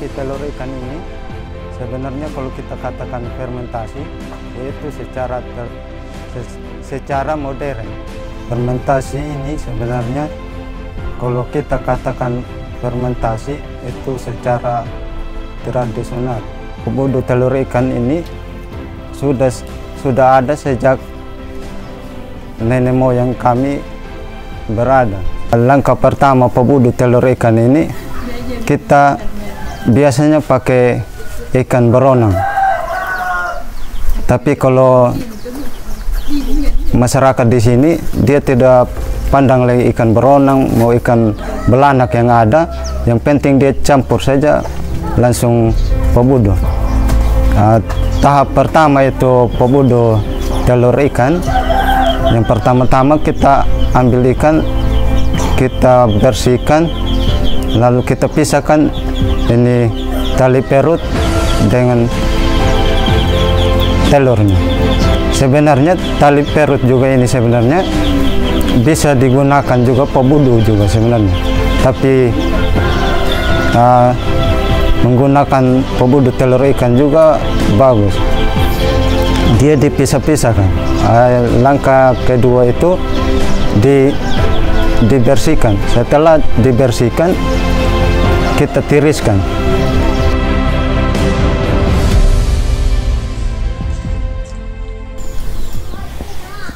fermentasi telur ikan ini sebenarnya kalau kita katakan fermentasi yaitu secara modern. Fermentasi ini sebenarnya kalau kita katakan fermentasi itu secara tradisional. Pabudu telur ikan ini sudah ada sejak nenek moyang kami berada. Langkah pertama pabudu telur ikan ini kita biasanya pakai ikan beronang. Tapi kalau masyarakat di sini dia tidak pandang lagi ikan beronang mau ikan belanak yang ada, yang penting dia campur saja langsung pabudu. Tahap pertama itu pabudu telur ikan. Yang pertama-tama kita ambil ikan, kita bersihkan, lalu kita pisahkan ini tali perut dengan telurnya. Sebenarnya tali perut juga ini sebenarnya bisa digunakan juga pabudu juga sebenarnya, tapi menggunakan pabudu telur ikan juga bagus. Dia dipisah-pisahkan. Langkah kedua itu dibersihkan. Setelah dibersihkan kita tiriskan.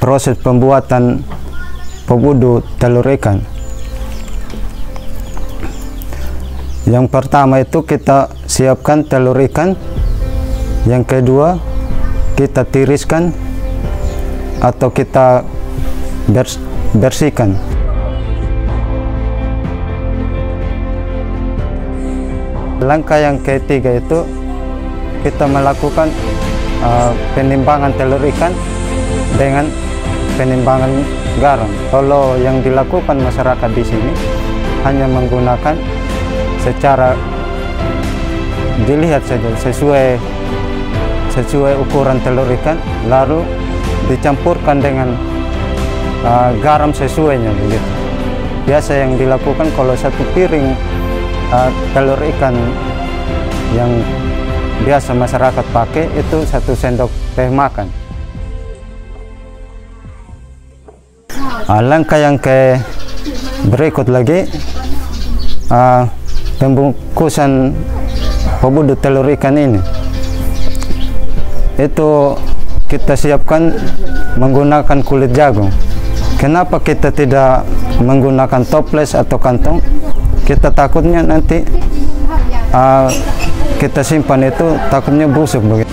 Proses pembuatan pabudu telur ikan. Yang pertama itu kita siapkan telur ikan. Yang kedua kita tiriskan atau kita bersihkan. Langkah yang ketiga itu kita melakukan penimbangan telur ikan dengan penimbangan garam. Kalau yang dilakukan masyarakat di sini hanya menggunakan secara dilihat saja sesuai ukuran telur ikan, lalu dicampurkan dengan garam sesuainya begitu. Biasa yang dilakukan kalau satu piring telur ikan yang biasa masyarakat pakai itu 1 sendok teh makan. Langkah yang berikut lagi pembungkusan pabudu telur ikan ini. Itu kita siapkan menggunakan kulit jagung. Kenapa kita tidak menggunakan toples atau kantong? Kita takutnya nanti kita simpan itu takutnya busuk begitu.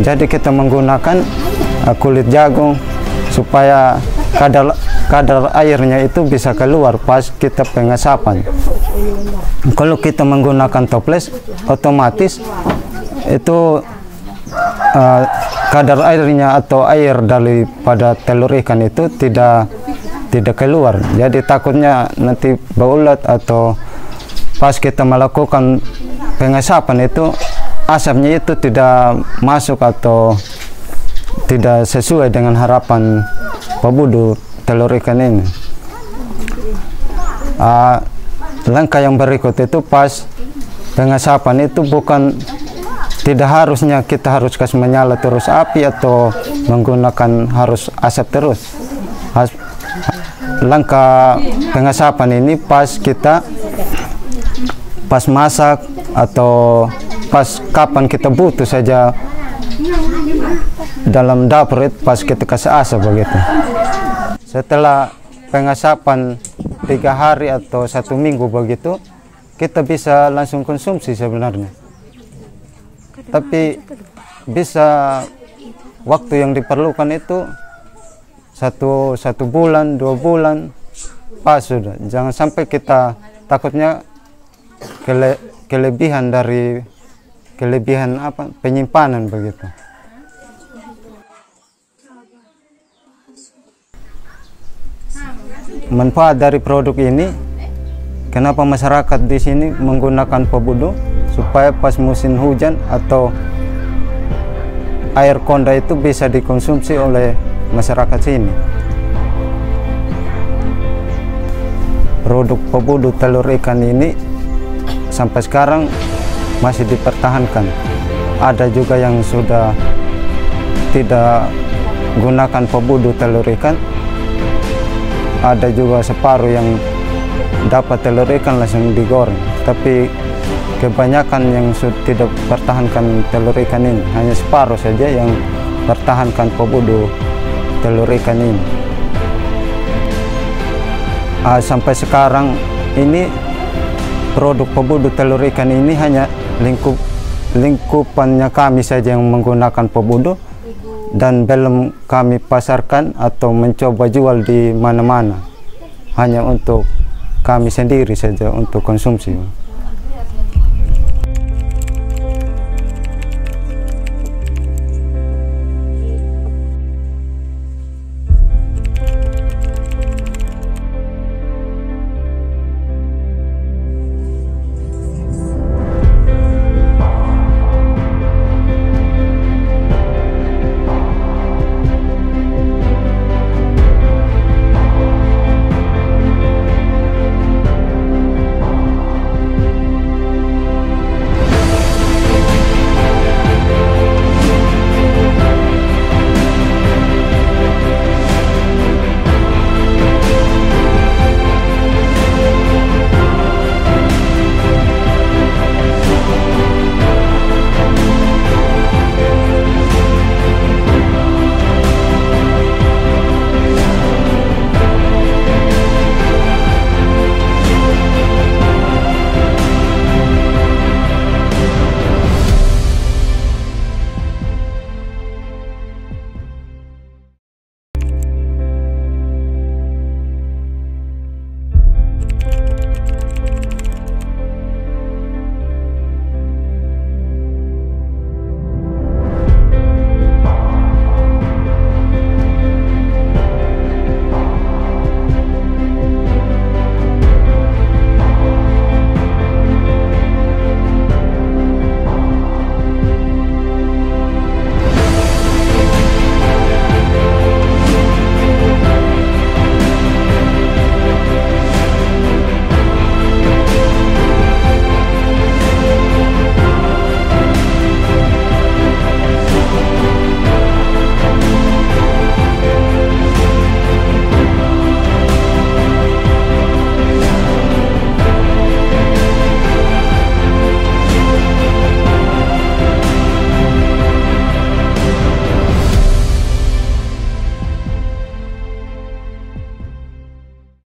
Jadi kita menggunakan kulit jagung supaya kadar airnya itu bisa keluar pas kita pengasapan. Kalau kita menggunakan toples, otomatis itu kadar airnya atau air daripada telur ikan itu tidak keluar. Jadi takutnya nanti baulat atau pas kita melakukan pengasapan itu asapnya itu tidak masuk atau tidak sesuai dengan harapan pabudu telur ikan ini. Langkah yang berikut itu pas pengasapan itu tidak harusnya kita harus kasih menyala terus api atau menggunakan harus asap terus. Langkah pengasapan ini pas masak atau pas kapan kita butuh saja dalam dapur itu pas kita kasih asap begitu. Setelah pengasapan 3 hari atau 1 minggu begitu, kita bisa langsung konsumsi sebenarnya. Tapi bisa waktu yang diperlukan itu satu bulan, 2 bulan pas sudah. Jangan sampai kita takutnya kelebihan penyimpanan begitu. manfaat dari produk ini, kenapa masyarakat di sini menggunakan Pobudo, supaya pas musim hujan atau air konda itu bisa dikonsumsi oleh masyarakat sini. Produk Pobudo telur ikan ini sampai sekarang masih dipertahankan. Ada juga yang sudah tidak gunakan Pobudo telur ikan, ada juga separuh yang dapat telur ikan langsung digoreng, tapi kebanyakan yang sudah tidak pertahankan telur ikan ini, hanya separuh saja yang pertahankan Pobudo telur ikan ini. Sampai sekarang ini produk Pobudo telur ikan ini hanya lingkupannya kami saja yang menggunakan Pobudo, dan belum kami pasarkan atau mencoba jual di mana-mana, hanya untuk kami sendiri saja untuk konsumsi.